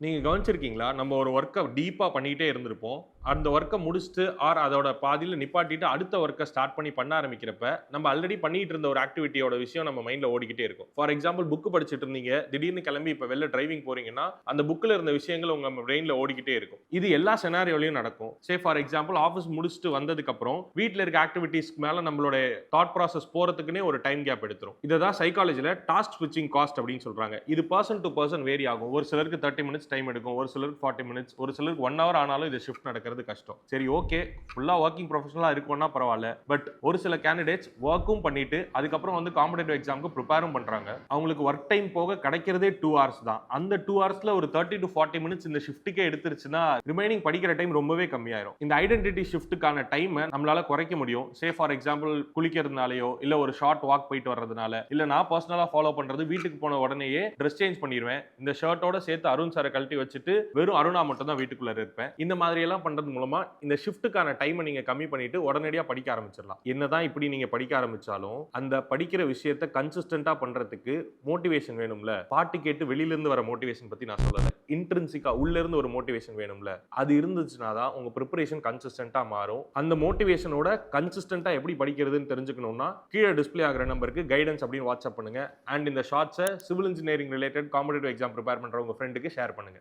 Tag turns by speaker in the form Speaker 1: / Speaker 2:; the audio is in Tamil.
Speaker 1: நீங்க கவனிச்சிருக்கீங்களா? நம்ம ஒரு ஒர்க்க டீப்பா பண்ணிட்டே இருந்திருப்போம். அந்த ஒர்க்க முடிச்சுட்டு அதோட பாதியில நிப்பாட்டிட்டு அடுத்த ஒர்க்க ஸ்டார்ட் பண்ண ஆரம்பிக்கிறப்ப, நம்ம ஆல்ரெடி பண்ணிட்டு இருந்த ஒரு ஆக்டிவிட்டியோட விஷயம் நம்ம மைண்ட்ல ஓடிக்கிட்டே இருக்கும். ஃபார் எக்ஸாம்பிள் புக் படிச்சுட்டு இருந்தீங்க. திடீர்னு கிளம்பி இப்ப வெளில டிரைவிங் போறீங்கன்னா, அந்த புக்ல இருந்த விஷயங்கள் உங்க பிரெயின்ல ஓடிக்கிட்டே இருக்கும். இது எல்லா சினாரியோலயும் நடக்கும். ஃபார் எக்ஸாம்பிள் ஆஃபீஸ் முடிச்சுட்டு வந்ததுக்கு அப்புறம் வீட்ல இருக்க ஆக்டிவிட்டீஸ்க்கு மேல நம்மளோட தாட் ப்ராசஸ் போறதுக்குன்னே ஒரு டைம் கேப் எடுத்துரும். இத தான் சைக்காலஜில டாஸ்க் ஸ்விட்சிங் காஸ்ட் அப்படின்னு சொல்றாங்க. இது பெர்சன் டு பெர்சன் வேரி ஆகும். ஒரு சிலருக்கு 30 மினிட்ஸ் டைம் எடுக்கும். ஒரு சிலருக்கு 40 மினிட்ஸ், ஒரு சிலருக்கு 1 ஹவர் ஆனாலும் இது ஷிஃப்ட் நடக்கிறது கஷ்டம். சரி ஓகே, ஃபுல்லா வொர்க்கிங் ப்ரொஃபஷனலா இருக்கோம்னா பரவால்ல. பட் ஒரு சில கேண்டிடேட்ஸ் வொர்க்கும் பண்ணிட்டு அதுக்கப்புறம் வந்து காம்படிட்டிவ் எக்ஸாம்க்கு ப்ரிப்பேரும் பண்றாங்க. அவங்களுக்கு வொர்க் டைம் போக கிடைக்கிறதே 2 ஹவர்ஸ் தான். அந்த 2 ஹவர்ஸ்ல ஒரு 30 to 40 மினிட்ஸ் இந்த ஷிஃப்ட்டுக்கே எடுத்துருச்சுன்னா ரிமைனிங் படிக்கிற டைம் ரொம்பவே கம்மியாயிரும். இந்த ஐடென்டிட்டி ஷிஃப்ட்டுக்கான டைமை நம்மளால குறைக்க முடியும். ஃபார் எக்ஸாம்பிள் குளிக்கிறதுனாலயோ, இல்ல ஒரு ஷார்ட் வாக் போயிட்டு வர்றதுனால, இல்ல நான் பர்சனலா ஃபாலோ பண்றது வீட்டுக்கு போன உடனேயே ட்ரெஸ் சேஞ்ச் பண்ணிருவேன். இந்த ஷர்ட்டோட சேர்த்து அருண் சார கழட்டி வச்சுட்டு வெறும் அருணா மட்டும் தான் வீட்டுக்குள்ள இருப்பேன். இந்த மாதிரி எல்லாம் பண்றது மூலமா இந்த ஷிஃப்ட்டுக்கான டைமை நீங்க கம்மி பண்ணிட்டு உடனடியா படிக்க ஆரம்பிச்சிடலாம். என்னதான் இப்படி நீங்க படிக்க ஆரம்பிச்சாலும் அந்த படிக்கிற விஷயத்தை கன்சிஸ்டன்டா பண்றதுக்கு மோட்டிவேஷன் வேணும்ல. பாட்டு கேட்டு வெளியில இருந்து வர மோட்டிவேஷன் பத்தி நான் சொல்லல. இன்ட்ரின்சிக்கா உள்ள இருந்து ஒரு மோட்டிவேஷன் வேணும்ல. அது இருந்துச்சுனா தான் உங்க பிரிப்பரேஷன் கன்சிஸ்டன்டா மாறும். அந்த மோட்டிவேஷனோட கன்சிஸ்டன்டா எப்படி படிக்கிறதுன்னு தெரிஞ்சுக்கணும்னா கீழே டிஸ்ப்ளே ஆகிற நம்பருக்கு கைடன்ஸ் அப்படின்னு வாட்ஸ்அப் பண்ணுங்க. அண்ட் இந்த ஷார்ட்ஸை civil engineering related competitive exam prepare பண்ற உங்க ஃப்ரெண்டுக்கு ஷேர் பண்ணுங்க.